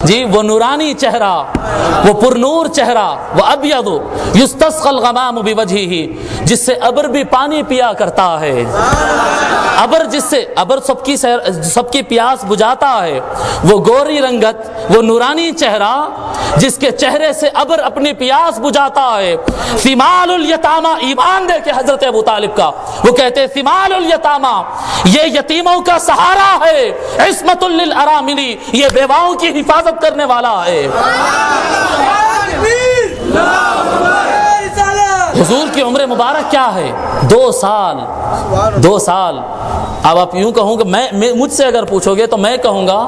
جی وہ نورانی چہرہ، وہ پرنور چہرہ، وہ ابیض یستسقى الغمام بوجهه، جس سے ابر بھی پانی پیا کرتا ہے، ابر جس سے ابر سب کی پیاس بجھاتا ہے، وہ گوری رنگت، وہ نورانی چہرہ جس کے چہرے سے ابر اپنی پیاس بجھاتا ہے۔ ثمال الیتامى، ایمان دے کے حضرت ابو طالب کا، وہ کہتے ہیں ثمال الیتامى، یہ یتیموں کا سہارا ہے، عصمت للارامل، یہ بیواؤں کی حفاظت کرنے والا ہے۔ حضور کی عمر مبارک کیا ہے؟ 2 سال۔ 2 سال۔ اب آپ یوں کہوں کہ مجھ سے اگر پوچھو گے تو میں کہوں گا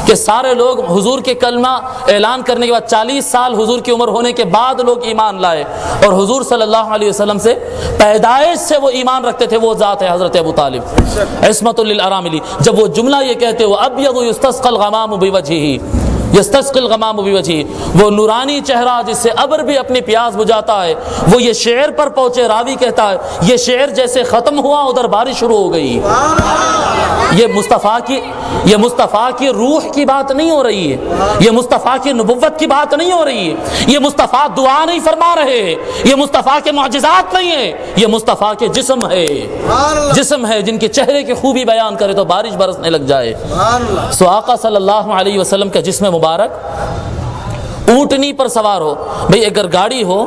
کہ سارے لوگ حضور کے کلمہ اعلان کرنے کے بعد 40 سال حضور کی عمر ہونے کے بعد لوگ ایمان لائے، اور حضور صلی اللہ علیہ وسلم سے پیدائش سے وہ ایمان رکھتے تھے، وہ ذات ہے حضرت ابو طالب، عصمت للارامل۔ جب وہ جملہ یہ کہتے وہ ابیض یستسقى الغمام بوجهه، یستسقی الغمام بوجهه، وہ نورانی چہرہ جس سے ابر بھی اپنی پیاس بجھاتا ہے، وہ یہ شعر پر پہنچے، راوی کہتا ہے یہ شعر جیسے ختم ہوا ادھر بارش شروع ہو گئی۔ یہ مصطفیٰ کی روح کی بات نہیں ہو رہی ہے، یہ مصطفیٰ کی نبوت کی بات نہیں ہو رہی ہے، یہ مصطفیٰ دعا نہیں فرما رہے ہیں، یہ مصطفیٰ کے معجزات نہیں ہیں، یہ مصطفیٰ کے جسم ہے جن کے چہرے کی خوبی بیان کرے تو بارش برسنے لگ جائے۔ سو آقا صلی اللہ علیہ وسلم کا جسم مبارک اونٹنی پر سوار ہو، بھئی اگر گاڑی ہو،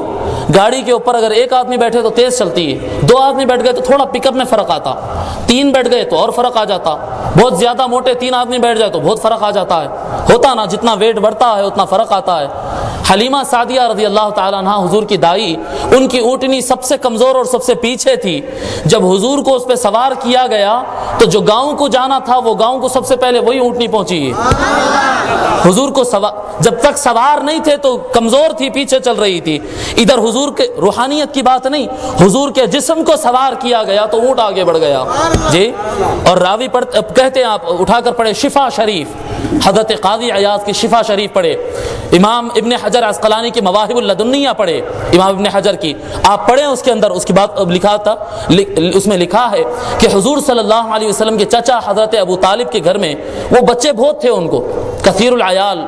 گاڑی کے اوپر اگر ایک آدمی بیٹھے تو تیز چلتی ہے، 2 آدمی بیٹھ گئے تو تھوڑا پک اپ میں فرق آتا، 3 بیٹھ گئے تو اور فرق آ جاتا، بہت زیادہ موٹے 3 آدمی بیٹھ جائے تو بہت فرق آ جاتا ہے، ہوتا نا، جتنا ویٹ بڑھتا ہے اتنا فرق آتا ہے۔ حلیمہ سعدیہ رضی اللہ تعالیٰ عنہ حضور کی دائی، ان کی اونٹنی سب سے کمزور اور سب سے پیچھے تھی، جب حضور کو اس پہ سوار کیا گیا تو جو گاؤں کو جانا تھا وہ گاؤں کو سب سے پہلے وہی اونٹنی پہنچی۔ حضور کو جب تک سوار نہیں تھے تو کمزور تھی، پیچھے چل رہی تھی، ادھر حضور کے روحانیت کی بات نہیں، حضور کے جسم کو سوار کیا گیا تو اونٹ آگے بڑھ گیا۔ جی، اور راوی کہتے ہیں، آپ اٹھا کر پڑھے شفا شریف، حضرت قاضی عیاض کی شفا شریف پڑھے، امام ابن حجر عسقلانی کی مواہب اللدنیہ پڑھے، امام ابن حجر کی آپ پڑھیں، اس کے اندر اس کی بات لکھا تھا، اس میں لکھا ہے کہ حضور صلی اللہ علیہ وسلم کے چچا حضرت ابو طالب کے گھر میں وہ بچے بہت تھے، ان کو کثیر العیال،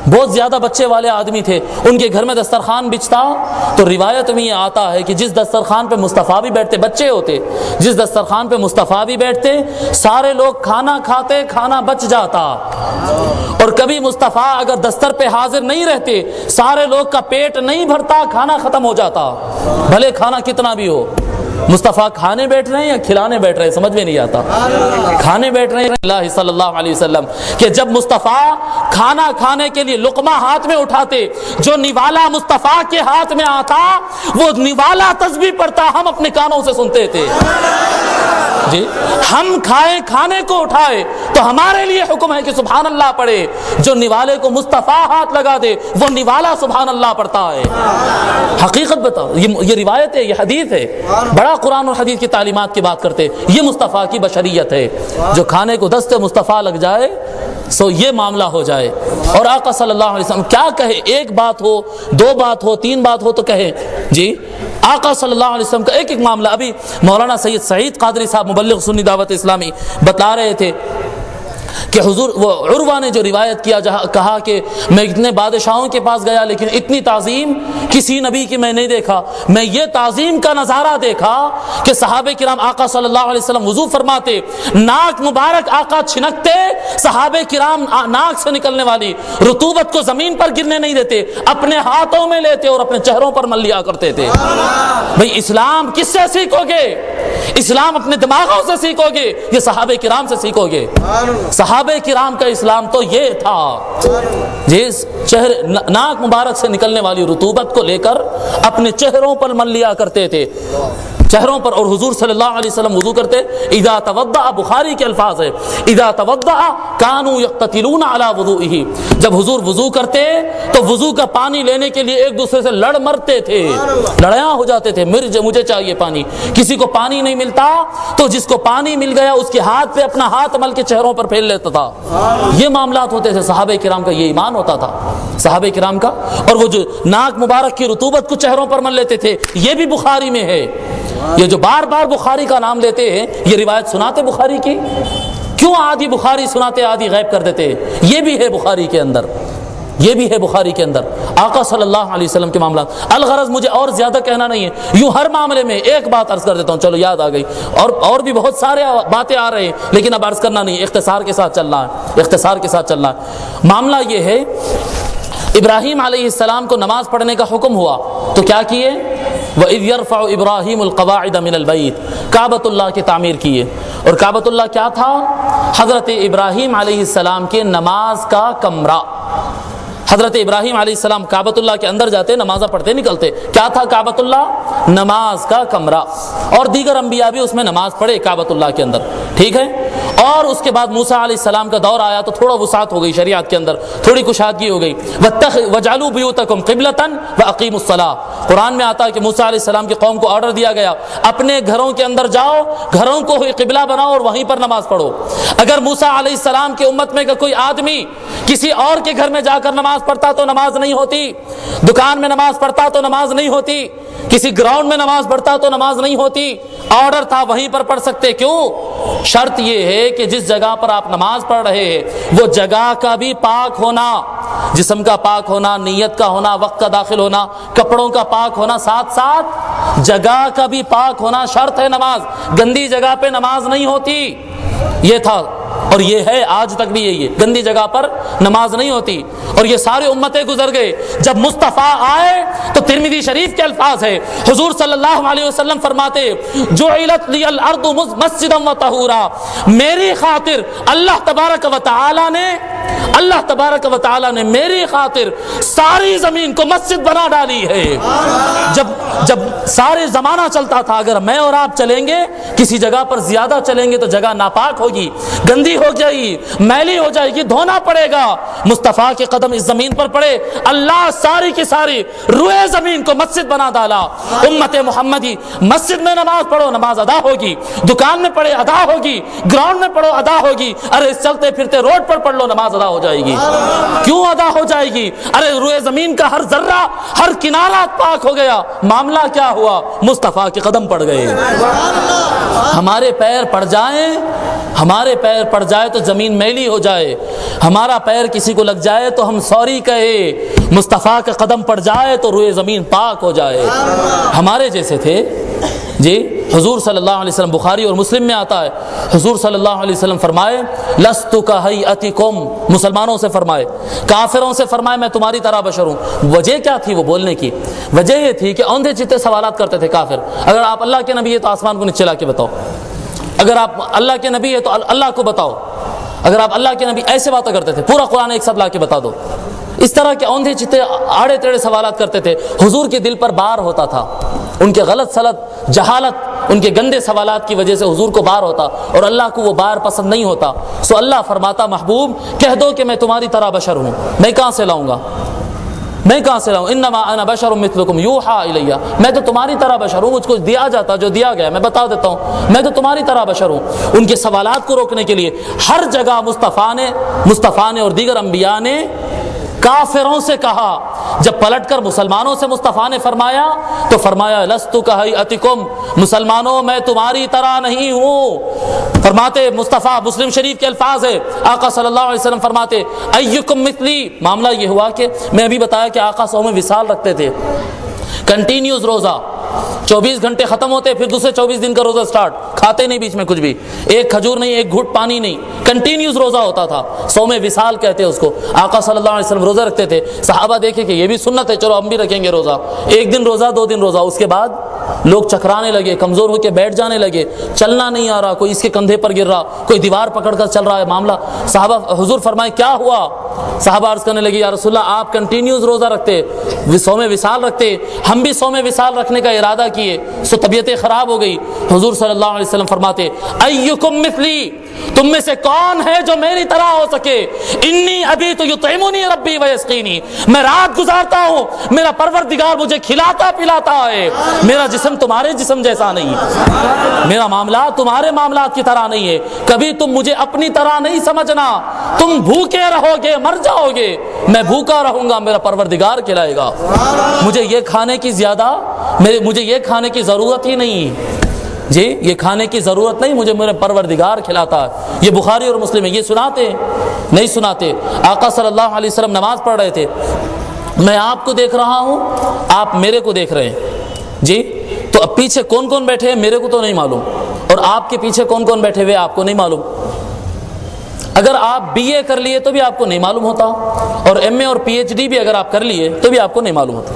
بہت زیادہ بچے والے آدمی تھے، ان کے گھر میں دسترخوان بچھتا تو روایت میں یہ آتا ہے کہ جس دسترخوان پہ مصطفیٰ بھی بیٹھتے، بچے ہوتے، جس دسترخوان پہ مصطفیٰ بھی بیٹھتے، سارے لوگ کھانا کھاتے، کھانا بچ جاتا، اور کبھی مصطفیٰ اگر دستر پہ حاضر نہیں رہتے، سارے لوگ کا پیٹ نہیں بھرتا، کھانا ختم ہو جاتا، بھلے کھانا کتنا بھی ہو۔ مصطفیٰ کھانے بیٹھ رہے ہیں یا کھلانے بیٹھ رہے ہیں سمجھ میں نہیں آتا، کھانے بیٹھ رہے ہیں اللہ صلی اللہ علیہ وسلم، کہ جب مصطفیٰ کھانا کھانے کے لیے لقمہ ہاتھ میں اٹھاتے، جو نوالا مصطفیٰ کے ہاتھ میں آتا وہ نوالا تسبیح پڑھتا، ہم اپنے کانوں سے سنتے تھے۔ جی، ہم کھانے کو اٹھائے تو ہمارے لیے حکم ہے کہ سبحان اللہ پڑھے، جو نوالے کو مصطفیٰ ہاتھ لگا دے وہ نوالا سبحان اللہ پڑھتا ہے۔ حقیقت بتاؤ، یہ روایت ہے، یہ حدیث ہے، بڑا قرآن اور حدیث کی تعلیمات کی بات کرتے، یہ مصطفیٰ کی بشریت ہے، جو کھانے کو دست مصطفیٰ لگ جائے سو یہ معاملہ ہو جائے۔ اور آقا صلی اللہ علیہ وسلم کیا کہے، 1 بات ہو، 2 بات ہو، 3 بات ہو تو کہے۔ جی، آقا صلی اللہ علیہ وسلم کا ایک معاملہ، ابھی مولانا سید سعید قادری صاحب مبلغ سنی دعوت اسلامی بتا رہے تھے کہ حضور، وہ عروہ نے جو روایت کیا، کہا کہ میں اتنے بادشاہوں کے پاس گیا لیکن اتنی تعظیم کسی نبی کی میں نہیں دیکھا، میں یہ تعظیم کا نظارہ دیکھا کہ صحابہ کرام آقا صلی اللہ علیہ وسلم وضو فرماتے، ناک مبارک آقا چھنکتے، صحابہ کرام ناک سے نکلنے والی رطوبت کو زمین پر گرنے نہیں دیتے، اپنے ہاتھوں میں لیتے اور اپنے چہروں پر مل لیا کرتے تھے۔ بھئی اسلام کس سے سیکھو گے؟ اسلام اپنے دماغوں سے سیکھو گے، یہ صحابہ کرام سے سیکھو گے۔ صحابہ کرام کا اسلام تو یہ تھا، جس ناک مبارک سے نکلنے والی رطوبت کو لے کر اپنے چہروں پر مل لیا کرتے تھے، چہروں پر۔ اور حضور صلی اللہ علیہ وسلم وضو کرتے، اذا توضأ، بخاری کے الفاظ ہے، اذا توضأ كانوا يقتتلون على وضوئه، جب حضور وضو کرتے تو وضو کا پانی لینے کے لیے ایک دوسرے سے لڑ مرتے تھے، لڑیاں ہو جاتے تھے، مجھے چاہیے پانی، کسی کو پانی نہیں ملتا تو جس کو پانی مل گیا اس کے ہاتھ پہ اپنا ہاتھ مل کے چہروں پر پھیل لیتا تھا۔ یہ معاملات ہوتے تھے، صحابہ کرام کا یہ ایمان ہوتا تھا، صحابہ کرام کا۔ اور وہ جو ناک مبارک کی رطوبت کو چہروں پر مل لیتے تھے، یہ بھی بخاری میں ہے۔ یہ جو بار بار بخاری کا نام لیتے ہیں، یہ روایت سناتے بخاری کی، کیوں آدھی بخاری سناتے آدھی غائب کر دیتے، یہ بھی ہے بخاری کے اندر۔ یہ بھی ہے بخاری کے اندر آقا صلی اللہ علیہ وسلم کے معاملات۔ الغرض مجھے اور زیادہ کہنا نہیں ہے، یوں ہر معاملے میں ایک بات عرض کر دیتا ہوں، چلو یاد آ گئی، اور بھی بہت سارے باتیں آ رہے ہیں لیکن اب عرض کرنا نہیں، اختصار کے ساتھ چلنا ہے، اختصار کے ساتھ چلنا ہے۔ معاملہ یہ ہے، ابراہیم علیہ السلام کو نماز پڑھنے کا حکم ہوا تو کیا کیے؟ وَإِذْ يَرْفَعُ إِبْرَاهِيمُ الْقَوَاعِدَ مِنَ الْبَيْتِ، کعبۃ اللہ کی تعمیر کیے۔ اور کعبۃ اللہ کیا تھا؟ حضرت ابراہیم علیہ السلام کے نماز کا کمرہ۔ حضرت ابراہیم علیہ السلام کعبۃ اللہ کے اندر جاتے، نمازیں پڑھتے نکلتے۔ کیا تھا کعبۃ اللہ؟ نماز کا کمرہ۔ اور دیگر انبیاء بھی اس میں نماز پڑھے کعبۃ اللہ کے اندر، ٹھیک ہے۔ اور اس کے بعد موسیٰ علیہ السلام کا دور آیا تو تھوڑا وسعت ہو گئی شریعت کے اندر، تھوڑی کشادگی ہو گئی۔ وَجْعَلُوا بُيُوتَكُمْ قِبْلَةً وَأَقِيمُوا الصَّلَاةَ، قرآن میں آتا ہے کہ موسیٰ علیہ السلام کی قوم کو آرڈر دیا گیا اپنے گھروں کے اندر جاؤ، گھروں کو قبلہ بناؤ اور وہیں پر نماز پڑھو۔ اگر موسیٰ علیہ السلام کی امت میں کا کوئی آدمی کسی اور کے گھر میں جا کر نماز پڑھتا تو نماز نہیں ہوتی، دکان میں نماز پڑھتا تو نماز نہیں ہوتی، کسی گراؤنڈ میں نماز پڑھتا تو نماز نہیں ہوتی۔ آرڈر تھا وہیں پر پڑھ سکتے۔ کیوں؟ شرط یہ ہے کہ جس جگہ پر آپ نماز پڑھ رہے ہیں وہ جگہ کا بھی پاک ہونا، جسم کا پاک ہونا، نیت کا ہونا، وقت کا داخل ہونا، کپڑوں کا پاک ہونا، ساتھ ساتھ جگہ کا بھی پاک ہونا شرط ہے۔ نماز گندی جگہ پہ نماز نہیں ہوتی، یہ تھا اور یہ ہے آج تک بھی یہی ہے، گندی جگہ پر نماز نہیں ہوتی۔ اور یہ سارے امتیں گزر گئے، جب مصطفیٰ آئے تو ترمذی شریف کے الفاظ ہے، حضور صلی اللہ علیہ وسلم فرماتے جعلت لی الارض مسجدا وطہورا، میری خاطر اللہ تبارک و تعالی نے میری خاطر ساری زمین کو مسجد بنا ڈالی ہے۔ جب سارے زمانہ چلتا تھا، اگر میں اور آپ چلیں گے کسی جگہ پر زیادہ چلیں گے تو جگہ ناپاک ہوگی، گندی ہو جائے گی، میلی ہو جائے گی، دھونا پڑے گا۔ مصطفیٰ کے قدم اس زمین پر پڑے، اللہ ساری کی ساری روئے زمین کو مسجد بنا ڈالا۔ امت محمدی مسجد میں نماز پڑھو، نماز ادا ہوگی، دکان میں پڑھے ادا ہوگی، گراؤنڈ میں پڑھو ادا ہوگی، ارے چلتے پھرتے روڈ پر پڑھ لو نماز ادا ہو جائے گی۔ کیوں ادا ہو جائے گی؟ ارے روئے زمین کا ہر ذرہ، ہر کنارہ پاک ہو گیا۔ معاملہ کیا ہوا؟ مصطفیٰ کے قدم پڑ گئے۔ ہمارے پیر پڑ جائیں، ہمارے پیر پڑ جائے تو زمین میلی ہو جائے، ہمارا پیر کسی کو لگ جائے تو ہم سوری کہے، مصطفیٰ کا قدم پڑ جائے تو روئے زمین پاک ہو جائے۔ ہمارے جیسے تھے جی حضور صلی اللہ علیہ وسلم، بخاری اور مسلم میں آتا ہے، حضور صلی اللہ علیہ وسلم فرمائے لست کہیئتکم، مسلمانوں سے فرمائے، کافروں سے فرمائے میں تمہاری طرح بشر ہوں۔ وجہ کیا تھی وہ بولنے کی؟ وجہ یہ تھی کہ اوندھے چتے سوالات کرتے تھے کافر، اگر آپ اللہ کے نبی ہے تو آسمان کو نیچے لا کے بتاؤ، اگر آپ اللہ کے نبی ہے تو اللہ کو بتاؤ، اگر آپ اللہ کے نبی، ایسے باتیں کرتے تھے، پورا قرآن ایک ساتھ لا کے بتا دو۔ اس طرح کے اوندھے چتے آڑے ٹیڑے سوالات کرتے تھے۔ حضور کے دل پر بار ہوتا تھا، ان کے غلط سلط جہالت، ان کے گندے سوالات کی وجہ سے حضور کو بار ہوتا اور اللہ کو وہ بار پسند نہیں ہوتا۔ سو اللہ فرماتا محبوب کہہ دو کہ میں تمہاری طرح بشر ہوں، میں کہاں سے لاؤں گا، میں کہاں سے لاؤں؟ انما انا بشر مثلکم یوحا الی، میں تو تمہاری طرح بشر ہوں، مجھ کو دیا جاتا جو دیا گیا میں بتا دیتا ہوں، میں تو تمہاری طرح بشر ہوں۔ ان کے سوالات کو روکنے کے لیے ہر جگہ مصطفیٰ نے اور دیگر انبیاء نے کافروں سے کہا۔ جب پلٹ کر مسلمانوں سے مصطفیٰ نے فرمایا تو فرمایا لست کہیئتکم، مسلمانوں میں تمہاری طرح نہیں ہوں۔ فرماتے مصطفیٰ، مسلم شریف کے الفاظ ہے، آقا صلی اللہ علیہ وسلم فرماتے ایکم مثلی۔ معاملہ یہ ہوا کہ میں ابھی بتایا کہ آقا صوم وصال رکھتے تھے، کنٹینیوز روزہ، 24 گھنٹے ختم ہوتے پھر دوسرے 24 دن کا روزہ سٹارٹ، کھاتے نہیں بیچ میں کچھ بھی، ایک کھجور نہیں، ایک گھٹ پانی نہیں، کنٹینیوز روزہ ہوتا تھا، صوم وصال کہتے ہیں اس کو۔ آقا صلی اللہ علیہ وسلم روزہ رکھتے تھے، صحابہ دیکھے کہ یہ بھی سنت ہے، چلو ہم بھی رکھیں گے روزہ، ایک دن روزہ، 2 دن روزہ، اس کے بعد لوگ چکرانے لگے، کمزور ہو کے بیٹھ جانے لگے، چلنا نہیں آ رہا، کوئی اس کے کندھے پر گر رہا، کوئی دیوار پکڑ کر چل رہا ہے معاملہ۔ صحابہ، حضور فرمائے کیا ہوا؟ صحابہ عرض کرنے لگے یا رسول اللہ آپ کنٹینیوز روزہ رکھتے، صوم وصال رکھتے، ہم بھی صوم وصال رکھنے کا ارادہ کیے، سو طبیعتیں خراب ہو گئی۔ حضور صلی اللہ علیہ وسلم فرماتے ایکم مثلی، تم میں سے کون ہے جو میری طرح ہو سکے؟ انی ابیت یطعمنی ربی ویسقینی، میں رات گزارتا ہوں، میرا پروردگار مجھے کھلاتا پلاتا ہے، میرا جسم تمہارے جسم جیسا نہیں، میرا معاملات تمہارے معاملات کی طرح نہیں ہے، کبھی تم مجھے اپنی طرح نہیں سمجھنا، تم بھوکے رہو گے مر جاؤ گے، میں بھوکا رہوں گا میرا پروردگار کھلائے گا، مجھے یہ کھانے کی ضرورت ہی نہیں، جی یہ کھانے کی ضرورت نہیں، مجھے میرے پروردگار کھلاتا ہے. یہ بخاری اور مسلم ہے. یہ سناتے ہیں؟ نہیں سناتے. آقا صلی اللہ علیہ وسلم نماز پڑھ رہے تھے، میں آپ کو دیکھ رہا ہوں، آپ میرے کو دیکھ رہے ہیں جی. تو اب پیچھے کون کون بیٹھے ہیں میرے کو تو نہیں معلوم، اور آپ کے پیچھے کون کون بیٹھے ہوئے آپ کو نہیں معلوم. اگر آپ بی اے کر لیے تو بھی آپ کو نہیں معلوم ہوتا، اور ایم اے اور پی ایچ ڈی بھی اگر آپ کر لیے تو بھی آپ کو نہیں معلوم ہوتا.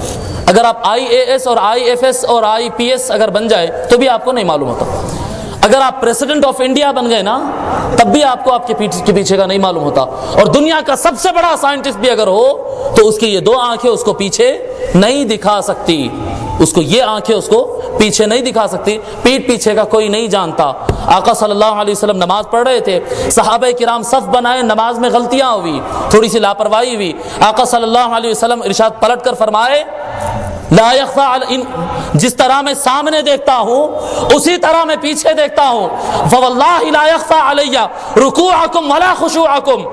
اگر آپ آئی اے ایس اور آئی ایف ایس اور آئی پی ایس اگر بن جائے تو بھی آپ کو نہیں معلوم ہوتا. اگر آپ پریزیڈنٹ آف انڈیا بن گئے نا تب بھی آپ کو آپ کے پیچھے کا نہیں معلوم ہوتا. اور دنیا کا سب سے بڑا سائنٹسٹ بھی اگر ہو تو اس کی یہ دو آنکھیں اس کو پیچھے نہیں دکھا سکتی، اس کو یہ آنکھیں اس کو پیچھے نہیں دکھا سکتی. پیٹھ پیچھے کا کوئی نہیں جانتا. آقا صلی اللہ علیہ وسلم نماز پڑھ رہے تھے، صحابہ کرام صف بنائے، نماز میں غلطیاں ہوئی، تھوڑی سی لاپرواہی ہوئی. آقا صلی اللہ علیہ وسلم ارشاد پلٹ کر فرمائے لا یخفی علی، جس طرح میں سامنے دیکھتا ہوں اسی طرح میں پیچھے دیکھتا ہوں. فواللہ لا یخفی علی رکوعکم ولا خشوعکم،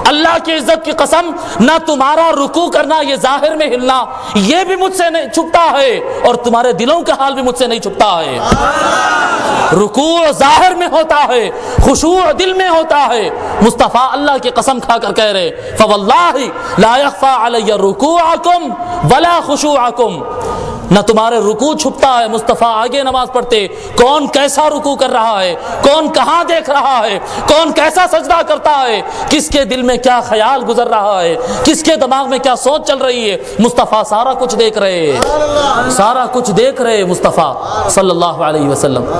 اللہ کی عزت کی قسم نہ تمہارا رکوع کرنا، یہ ظاہر میں ہلنا، یہ بھی مجھ سے نہیں چھپتا ہے، اور تمہارے دلوں کا حال بھی مجھ سے نہیں چھپتا ہے. رکوع ظاہر میں ہوتا ہے، خشوع دل میں ہوتا ہے. مصطفیٰ اللہ کی قسم کھا کر کہہ رہے فواللہ لا یخفی علی رکوعکم ولا خشوعکم، نہ تمہارے رکوع چھپتا ہے. مصطفیٰ آگے نماز پڑھتے، کون کیسا رکوع کر رہا ہے، کون کہاں دیکھ رہا ہے، کون کیسا سجدہ کرتا ہے، کس کے دل میں کیا خیال گزر رہا ہے، کس کے دماغ میں کیا سوچ چل رہی ہے، مصطفیٰ سارا کچھ دیکھ رہے، سارا کچھ دیکھ رہے مصطفیٰ صلی اللہ علیہ وسلم.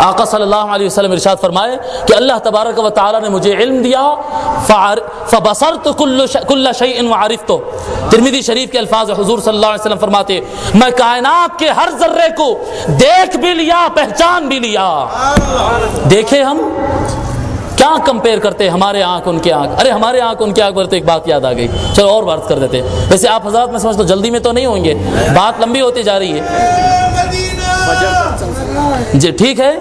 آقا صلی اللہ علیہ وسلم ارشاد فرمائے کہ اللہ تبارک و تعالی نے مجھے علم دیا، فبصرت کل شیء وعرفت. ترمذی شریف کے الفاظ حضور صلی اللہ علیہ وسلم فرماتے میں کائنات کے ہر ذرے کو دیکھ بھی لیا، پہچان بھی لیا. دیکھے ہم کیا کمپیئر کرتے ہمارے آنکھ ان کے آنکھ. ارے ہمارے آنکھ ان کے آنکھ پر تو ایک بات یاد آ گئی، چلو اور بات کر دیتے. ویسے آپ حضرات میں سمجھ تو جلدی میں تو نہیں ہوں گے، بات لمبی ہوتی جا رہی ہے جی، ٹھیک ہے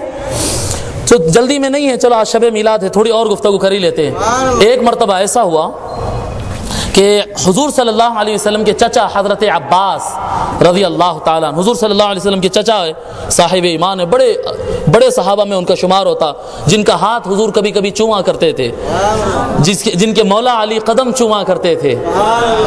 تو جلدی میں نہیں ہے. چلو آج شب میلاد ہے، تھوڑی اور گفتگو کر ہی لیتے ہیں. ایک مرتبہ ایسا ہوا کہ حضور صلی اللہ علیہ وسلم کے چچا حضرت عباس رضی اللہ تعالیٰ عنہ، حضور صلی اللہ علیہ وسلم کے چچا ہے، صاحب ایمان ہے، بڑے صحابہ میں ان کا شمار ہوتا، جن کا ہاتھ حضور کبھی کبھی چوما کرتے تھے، جن کے مولا علی قدم چوما کرتے تھے.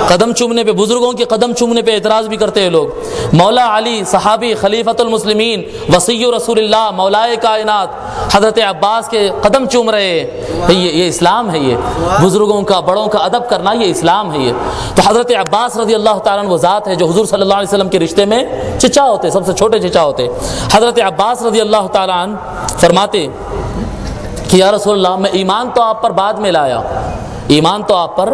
قدم چومنے پہ، بزرگوں کے قدم چومنے پہ اعتراض بھی کرتے ہیں لوگ. مولا علی صحابی، خلیفۃ المسلمین، وصی رسول اللہ، مولائے کائنات، حضرت عباس کے قدم چوم رہے ہیں. یہ اسلام ہے، یہ بزرگوں کا، بڑوں کا ادب کرنا یہ اسلام ہے. یہ تو حضرت عباس رضی اللہ تعالیٰ عنہ وہ ذات ہے جو حضور صلی اللہ علیہ وسلم کے رشتے میں چچا ہوتے، سب سے چھوٹے چچا ہوتے. حضرت عباس رضی اللہ تعالیٰ عنہ فرماتے کہ یا رسول اللہ میں ایمان تو آپ پر بعد میں لایا، ایمان تو آپ پر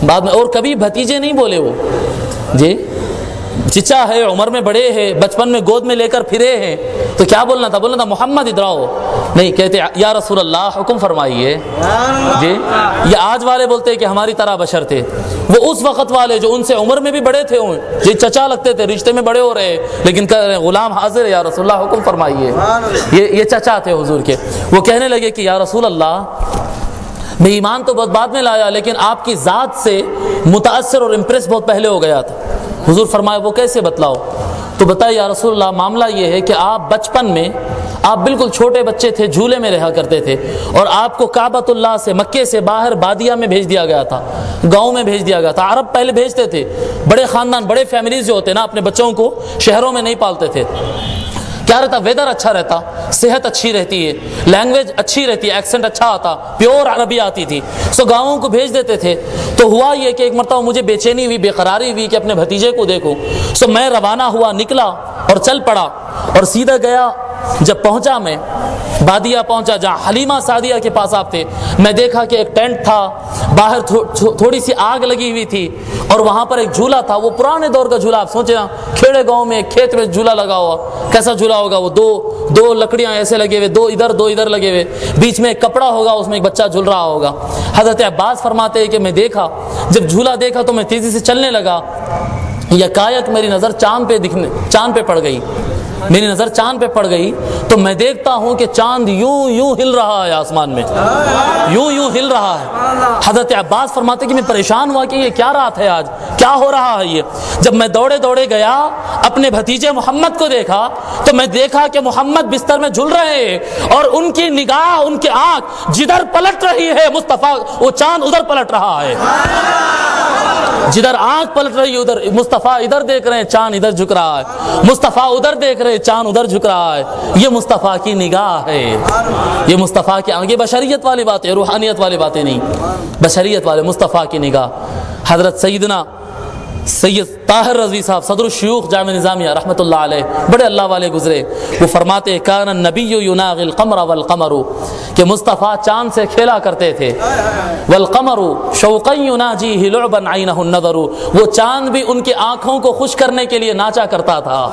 بعد میں، اور کبھی بھتیجے نہیں بولے وہ جی، چچا ہے، عمر میں بڑے ہیں، بچپن میں گود میں لے کر پھرے ہیں، تو کیا بولنا تھا؟ بولنا تھا محمد ادراؤ، نہیں کہتے یا رسول اللہ حکم فرمائیے جی. یہ آج والے بولتے ہیں کہ ہماری طرح بشر تھے، وہ اس وقت والے جو ان سے عمر میں بھی بڑے تھے جی، چچا لگتے تھے، رشتے میں بڑے ہو رہے لیکن کہہ رہے غلام حاضر ہے یا رسول اللہ حکم فرمائیے. یہ چچا تھے حضور کے. وہ کہنے لگے کہ یا رسول اللہ میں ایمان تو بہت بعد میں لایا لیکن آپ کی ذات سے متاثر اور امپریس بہت پہلے ہو گیا تھا. حضور فرمائے وہ کیسے بتلاؤ؟ تو بتائے یا رسول اللہ معاملہ یہ ہے کہ آپ بچپن میں آپ بالکل چھوٹے بچے تھے، جھولے میں رہا کرتے تھے، اور آپ کو کعبۃ اللہ سے، مکے سے باہر بادیہ میں بھیج دیا گیا تھا، گاؤں میں بھیج دیا گیا تھا. عرب پہلے بھیجتے تھے، بڑے خاندان، بڑے فیملیز جو ہوتے نا اپنے بچوں کو شہروں میں نہیں پالتے تھے. کیا رہتا؟ ویدر اچھا رہتا، صحت اچھی رہتی ہے، لینگویج اچھی رہتی ہے، ایکسنٹ اچھا آتا، پیور عربی آتی تھی، سو گاؤں کو بھیج دیتے تھے. تو ہوا یہ کہ ایک مرتبہ مجھے بے چینی ہوئی، بے قراری ہوئی کہ اپنے بھتیجے کو دیکھوں. سو میں روانہ ہوا، نکلا اور چل پڑا، اور سیدھا گیا. جب پہنچا میں بادیہ پہنچا جہاں حلیمہ سعدیہ کے پاس آپ تھے، میں دیکھا کہ ایک ٹینٹ تھا، باہر تھوڑی سی آگ لگی ہوئی تھی، اور وہاں پر ایک جھولا تھا، وہ پرانے دور کا جھولا. آپ سوچے نا کھیڑے گاؤں میں کھیت میں جھولا لگا ہوا، کیسا جھولا ہوگا وہ؟ دو لکڑیاں ایسے لگے ہوئے، دو ادھر لگے ہوئے، بیچ میں ایک کپڑا ہوگا، اس میں ایک بچہ جھول رہا ہوگا. حضرت عباس فرماتے ہیں کہ میں دیکھا، جب جھولا دیکھا تو میں تیزی سے چلنے لگا، یکایک میری نظر چاند پہ پڑ گئی. میری نظر چاند پہ پڑ گئی تو میں دیکھتا ہوں کہ چاند یوں یوں ہل رہا ہے آسمان میں، یوں یوں ہل رہا ہے۔ حضرت عباس فرماتے کہ میں پریشان ہوا کہ یہ کیا رات ہے آج، کیا ہو رہا ہے یہ۔ جب میں دوڑے دوڑے گیا اپنے بھتیجے محمد کو دیکھا تو میں دیکھا کہ محمد بستر میں جھل رہے ہیں اور ان کی نگاہ، ان کی آنکھ جدھر پلٹ رہی ہے مصطفیٰ، وہ چاند ادھر پلٹ رہا ہے۔ جدھر آنکھ پلٹ رہی ہے ادھر مصطفیٰ ادھر دیکھ رہے ہیں، چاند ادھر جھک رہا ہے، مصطفیٰ ادھر دیکھ رہے ہیں، چاند ادھر جھک رہا ہے۔ یہ مصطفیٰ کی نگاہ ہے، یہ مصطفیٰ کی آنکھ، یہ بشریت والی بات ہے، روحانیت والی باتیں نہیں، بشریت والے مصطفیٰ کی نگاہ۔ حضرت سیدنا سید طاہر رضوی صاحب صدر الشیوخ جامع نظامیہ رحمۃ اللہ علیہ بڑے اللہ والے گزرے، وہ فرماتے کان النبی یناغی القمر والقمر، کہ مصطفیٰ چاند سے کھیلا کرتے تھے، والقمر شوقا یناجیہ لعبا عینہ النظر، وہ چاند بھی ان کی آنکھوں کو خوش کرنے کے لیے ناچا کرتا تھا،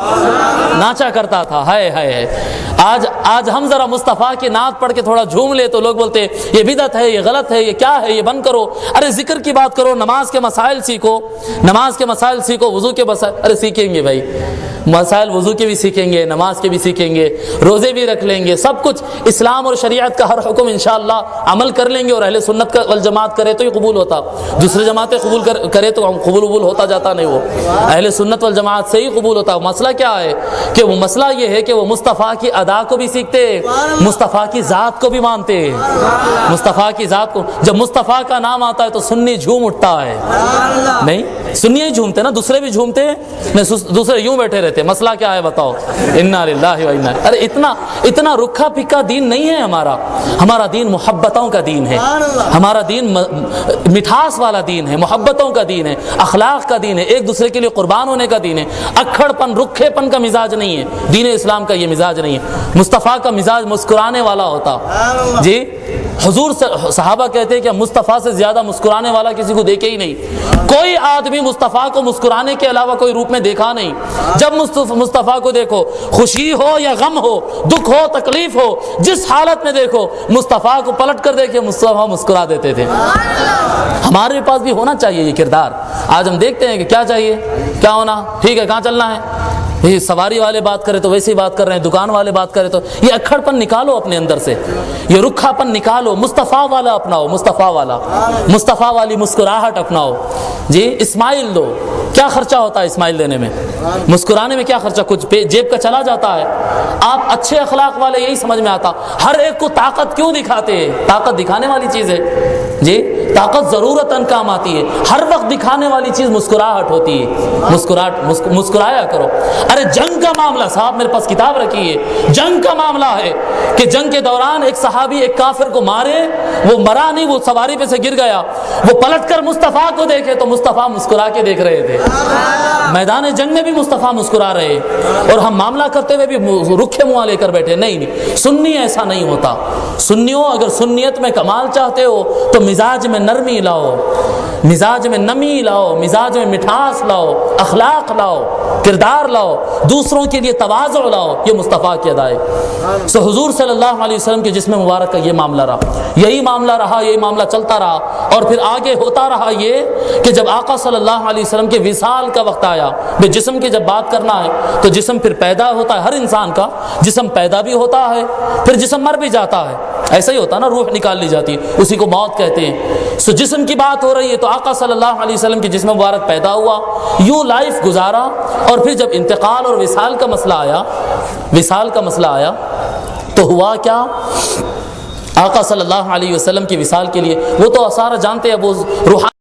ناچا کرتا تھا۔ ہائے ہائے، آج ہم ذرا مصطفیٰ کی نعت پڑھ کے تھوڑا جھوم لے تو لوگ بولتے یہ بدعت ہے، یہ غلط ہے، یہ کیا ہے، یہ بند کرو۔ ارے ذکر کی بات کرو، نماز کے مسائل سیکھو، نماز کے مسائل سیکھو، وضو کے مسائل، ارے سیکھیں گے بھائی، مسائل وضو کے بھی سیکھیں گے، نماز کے بھی سیکھیں گے، روزے بھی رکھ لیں گے، سب کچھ اسلام اور شریعت کا ہر حکم انشاءاللہ عمل کر لیں گے، اور اہل سنت کا والجماعت کرے تو ہی قبول ہوتا، دوسری جماعتیں قبول کرے تو قبول ہوتا جاتا نہیں، وہ اہل سنت والجماعت سے ہی قبول ہوتا۔ مسئلہ کیا ہے کہ وہ مسئلہ یہ ہے کہ وہ مصطفیٰ کی ادا کو بھی سیکھتے، مصطفیٰ کی ذات کو بھی مانتے، مصطفیٰ کی ذات کو۔ جب مصطفیٰ کا نام آتا ہے تو سنی جھوم اٹھتا ہے، نہیں سنی ہی جھومتے نا، دوسرے بھی جھومتے ہیں، دوسرے یوں بیٹھے رہتے۔ مسئلہ کیا ہے بتاؤ؟ انا للہ و انا، ارے اتنا رکھا پھکا دین نہیں ہے ہمارا، ہمارا دین محبتوں کا دین ہے، ہمارا دین مٹھاس والا دین ہے، محبتوں کا دین ہے، اخلاق کا دین ہے، ایک دوسرے کے لیے قربان ہونے کا دین ہے، اکھڑ پن رکھے پن کا مزاج نہیں ہے، دین اسلام کا یہ مزاج نہیں ہے۔ مصطفیٰ کا مزاج مسکرانے والا ہوتا، جی حضور صحابہ کہتے ہیں کہ مصطفیٰ سے زیادہ مسکرانے والا کسی کو دیکھے ہی نہیں، کوئی آدمی مصطفیٰ کو مسکرانے کے علاوہ کوئی روپ میں دیکھا نہیں۔ جب مصطفیٰ کو دیکھو، خوشی ہو یا غم ہو، دکھ ہو تکلیف ہو، جس حالت میں دیکھو مصطفیٰ کو پلٹ کر دیکھے مصطفیٰ مسکرا دیتے تھے۔ ہمارے پاس بھی ہونا چاہیے یہ کردار۔ آج ہم دیکھتے ہیں کہ کیا چاہیے، کیا ہونا، ٹھیک ہے کہاں چلنا ہے، یہ سواری والے بات کرے تو ویسی بات کر رہے ہیں، دکان والے بات کرے تو یہ اکھڑ پن نکالو اپنے اندر سے، یہ رکھا پن نکالو، مصطفیٰ والا اپناؤ، مصطفیٰ والا، مصطفیٰ والی مسکراہٹ اپناؤ۔ جی اسمائل دو، کیا خرچہ ہوتا ہے اسمائل دینے میں، مسکرانے میں کیا خرچہ، کچھ جیب کا چلا جاتا ہے۔ آپ اچھے اخلاق والے یہی سمجھ میں آتا، ہر ایک کو طاقت کیوں دکھاتے ہیں، طاقت دکھانے والی چیز ہے، جی طاقت ضرورتاً کام آتی ہے، ہر وقت دکھانے والی چیز مسکراہٹ ہوتی ہے، مسکرایا کرو۔ ارے جنگ کا معاملہ، صاحب میرے پاس کتاب رکھی ہے، جنگ کا معاملہ ہے کہ جنگ کے دوران ایک صحابی ایک کافر کو مارے، وہ مرا نہیں، وہ سواری پہ سے گر گیا، وہ پلٹ کر مصطفیٰ کو دیکھے تو مصطفیٰ مسکرا کے دیکھ رہے تھے۔ میدان جنگ میں بھی مصطفیٰ مسکرا رہے، اور ہم معاملہ کرتے ہوئے بھی رکھے منہ لے کر بیٹھے۔ نہیں، سنی ایسا نہیں ہوتا۔ سنیوں اگر سنیت میں کمال چاہتے ہو تو مزاج میں نرمی لاؤ، مزاج میں نمی لاؤ، مزاج میں مٹھاس لاؤ، اخلاق لاؤ، کردار لاؤ، دوسروں کے لیے تواضع لاؤ، یہ مصطفیٰ کی ادا ہے۔ سو حضور صلی اللہ علیہ وسلم کے جسم مبارک کا یہ معاملہ رہا، یہی معاملہ چلتا رہا، اور پھر آگے ہوتا رہا یہ کہ جب آقا صلی اللہ علیہ وسلم کے وصال کا وقت آیا، بے جسم کی جب بات کرنا ہے تو جسم پھر پیدا ہوتا ہے، ہر انسان کا جسم پیدا بھی ہوتا ہے، پھر جسم مر بھی جاتا ہے، ایسا ہی ہوتا ہے نا، روح نکال لی جاتی ہے، اسی کو موت کہتے ہیں۔ سو جسم کی بات ہو رہی ہے تو آقا صلی اللہ علیہ وسلم کے جسم مبارک پیدا ہوا، یوں لائف گزارا، اور پھر جب انتقال اور وصال کا مسئلہ آیا تو ہوا کیا، آقا صلی اللہ علیہ وسلم کی وصال کے لیے وہ تو سارا جانتے ہیں، وہ روحانی